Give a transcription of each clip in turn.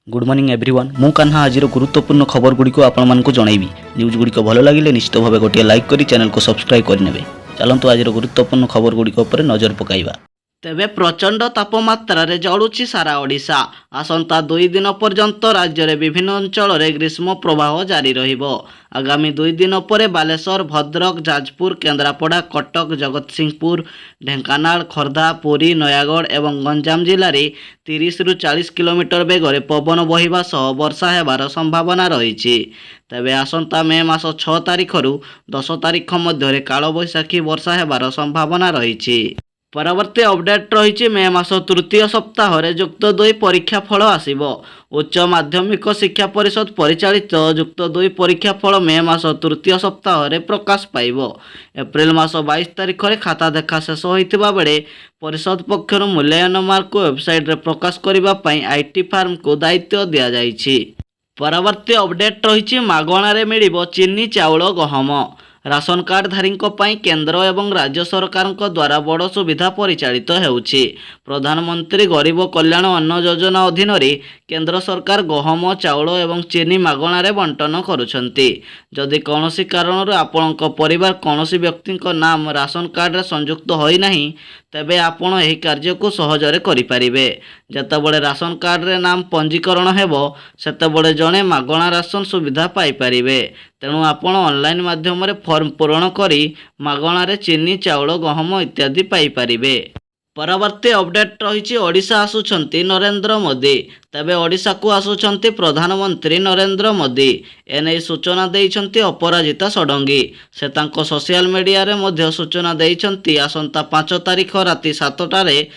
Good morning everyone मु कान्हा आज गुरुत्वपूर्ण खबर गुड़िक आपको जनइबी न्यूज गुड़िक भल लगे निश्चित भाव गोटे लाइक करी चैनल को सब्सक्राइब करने चलतु आज गुरुत्वपूर्ण खबर गुड़िक नजर पकाइबा। तेबे प्रचंड तापमात्रा जलुची सारा ओडिशा। आसंता 2 दिन पर्यंत राज्य रे विभिन्न अंचल रे ग्रीष्म प्रवाह जारी रहिबो। आगामी 2 दिन पर बालेश्वर, भद्रक, जाजपुर, केन्द्रापड़ा, कटक, जगतसिंहपुर, ढेंकानाल, खोर्धा, पुरी, नयागढ़ एवं गंजाम जिले में 30 रु 40 किलोमीटर बेगर पवन बहिबा सह वर्षा हेबार संभावना रही। तेबे आसंता मे मास 6 तारिख रु 10 तारिख मध्य कालबैशाखी वर्षा हेबार संभावना रही। परवर्ती अपडेट रही मे मास तृतीय सप्ताह युक्त 2 परीक्षा फल आसिबो। उच्च माध्यमिक शिक्षा परिषद परिचालित युक्त 2 परीक्षा फल मे मास तृतीय सप्ताह प्रकाश पाइबो। एप्रिल मास 22 तारिख खाता देखा शेष होइतिबा बेले परिषद पक्षर मूल्यांकन मार्क वेबसाइट रे प्रकाश करिबा पई आईटी फार्म को दायित्व दिया जाइछि। परवर्ती अपडेट रही मागणारे मिलिबो चीनी, चाउल, गहम। राशन कार्डधारी केंद्र एवं राज्य सरकार द्वारा बड़ सुविधा परिचालित होउछि। प्रधानमंत्री गरीब कल्याण अन्न योजना अधीन केंद्र सरकार गहम, चाउल एवं चीनी मागणारे बंटन करुछंती। जदि कौनसी कारण आपणक परिवार कौनसी व्यक्ति नाम राशन कार्ड रे संयुक्त होई नाही तेबे आपण एही कार्य को सहजरे करि परिबे। जेतेबेले राशन कार्ड रे नाम पंजीकरण हेबो सेतेबेले जणे मागणा राशन सुविधा पाई परिबे। तेणु आपण ऑनलाइन माध्यम रे फॉर्म पूरण करी मागणारे चीनी, चाउल, गहम इत्यादि पाई परिबे। परवर्ती अपडेट रही ओडिशा आसुछंती नरेंद्र मोदी। तबे ओडिशा को आसुछंती प्रधानमंत्री नरेंद्र मोदी। एने सूचना देइछंती अपराजिता षडंगी। से तांको सोशल मीडिया रे मध्य सूचना देइछंती आसंता 5 तारिख राति 7 टारे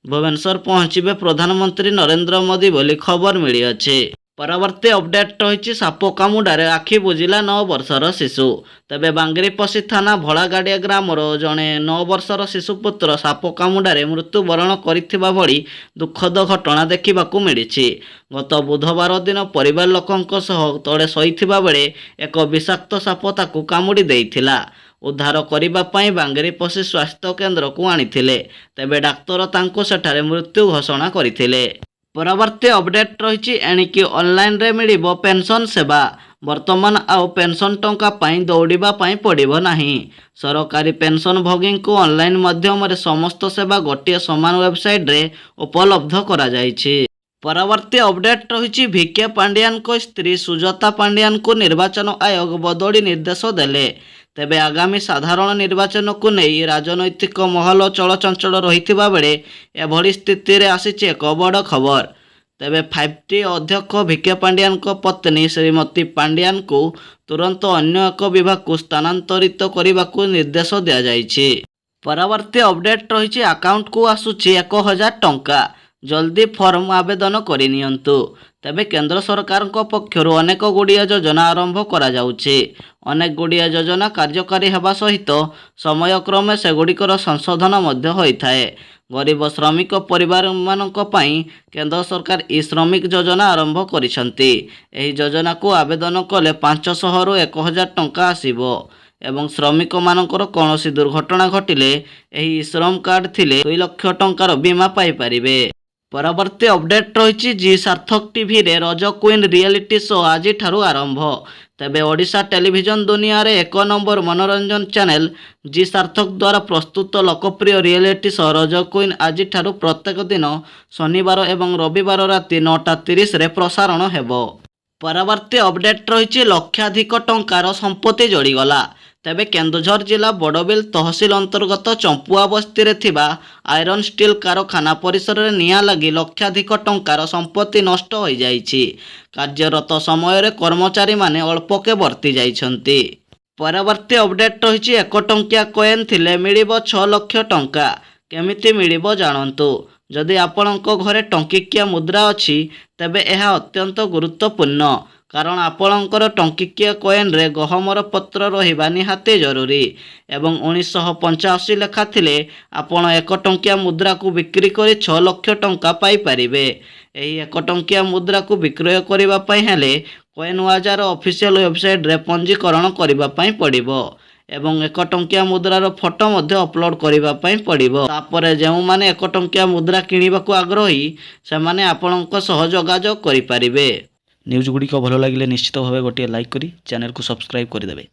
भुवनेश्वर पहुंचीबे प्रधानमंत्री नरेंद्र मोदी बोली खबर मिली अछि। परवर्ती अपडेट रही साप कामुडारे आखि बुझिला 9 वर्षर शिशु। तेबे बांगीरपसी थाना भोलागाड़िया ग्रामर जड़े 9 वर्षर शिशुपुत्र साप कामुडारे मृत्युवरण करिथिबा भली दुखद घटना देखिबाकू मिलिछि। गत बुधवार दिन परिवार लोकंक सह तळे शोइथिबा बेले एक विषाक्त साप ताकू कामुडी देइथिला। उद्धार करिबा पई बांगीरपसी स्वास्थ्य केन्द्र को आनिथिले। तेबे डाक्तर तांको सेठारे मृत्यु घोषणा करिथिले। परवर्ती अपडेट रही एणिकी ऑनलाइन रे मिलिबो पेंशन सेवा। वर्तमान आउ पेंशन टंका पाई दौड़िबा पाई पड़िबो नाही। सरकारी पेंशन भोगी को ऑनलाइन माध्यम रे समस्त सेवा गोटे समान वेबसाइट रे उपलब्ध करा जाइछि। परवर्ती अपडेट रही भिके पांडियान को स्त्री सुजाता पांडियान को निर्वाचन आयोग बदली निर्देश देले। तेबे आगामी साधारण निर्वाचन को नहीं राजनैतिक महल चलचंचल रहिथिबा बेले एभली स्थिति रे आसीछि एक बड़ खबर। तेबे 5T अध्यक्ष भिके पांडियान को पत्नी श्रीमती पांडियान को तुरंत अन्य एक विभाग को स्थानांतरित करने को निर्देश दिया जाइछि। परवर्ती अपडेट रही अकाउंट को आसुछि 1000 टंका। जल्दी फॉर्म आवेदन करिनियंतु। तेबे केंद्र सरकार पक्षर अनेक गुड़िया योजना आरंभ करा जाउछि। अनेक गुड़िया योजना कार्यकारी हेबा सहित समयक्रमे सेगुड़िकर संशोधन मध्य होइथाए। गरीब श्रमिक परिवार मानक पई केंद्र सरकार ई श्रमिक योजना आरंभ करिसंती। एही योजना को आवेदन कले 500 रु 1000 टंका आसीबो एवं श्रमिक मानकर कौनसी दुर्घटना घटिले एही श्रम कार्ड थिले 2 लाख टंकार बीमा पाई परिबे। परवर्ती अपडेट रही जी सार्थक टीवी रे रज क्वीन रियलिटी शो आज ठारू आरंभ। तेबे ओडिशा टेलीविजन दुनिया रे 1 नंबर मनोरंजन चैनल जी सार्थक द्वारा प्रस्तुत लोकप्रिय रियलिटी शो रज क्वीन आज ठारू प्रत्येक दिन शनिवार एवं रविवार राति 9:30 रे प्रसारण हेबो। परवर्ती अपडेट रही लक्षाधिक टंकार संपत्ति जोड़ीगला। तेबे केन्दुझर जिला बड़बिल तहसिल अंतर्गत चंपुआ बस्ती रे थिबा आयरन स्टील कारखाना परिसर रे निया लगी लक्षाधिक टंकार संपत्ति नष्ट हो जाइछि। कार्यरत समय रे कर्मचारी माने अल्पके वर्ती जाइछंती। परवर्ती अपडेट रही 1 टंकिया कॉइन थिले मिलिबो 6 लाख टंका। केमिति मिलिबो जानंतु। जदि आपणक घरे टंकिकिया मुद्रा अछि तेबे एहा अत्यंत गुरुत्वपूर्ण। कारण आपणकर टंकिकिया कॉइन रे गहमर पत्र रहिबा निहाते जरूरी एवं 1985 लेखा थिले आपण 1 टंकिया मुद्रा को बिक्री करी 6 लाख टंका पाई परिबे। एही 1 टंकिया मुद्रा को विक्रय करिबा पई हेले कॉइन बाजार ऑफिशियल वेबसाइट रे पंजीकरण करिबा पई पड़िबो। ଏବଂ 1 ଟଙ୍କିଆ ମୁଦ୍ରାର ଫଟୋ ମଧ୍ୟ ଅପଲୋଡ଼ କରିବା ପାଇଁ ପଡ଼ିବ। ତାପରେ ଯେଉଁମାନେ 1 ଟଙ୍କିଆ ମୁଦ୍ରା କିଣିବାକୁ ଆଗ୍ରହୀ ସେମାନେ ଆପଣଙ୍କ ସହ ଯୋଗାଯୋଗ କରିପାରିବେ। ନ୍ୟୁଜ୍ ଗୁଡ଼ିକ ଭଲ ଲାଗିଲେ ନିଶ୍ଚିତ ଭାବେ ଗୋଟିଏ ଲାଇକ୍ କରି ଚ୍ୟାନେଲକୁ ସବସ୍କ୍ରାଇବ୍ କରିଦେବେ।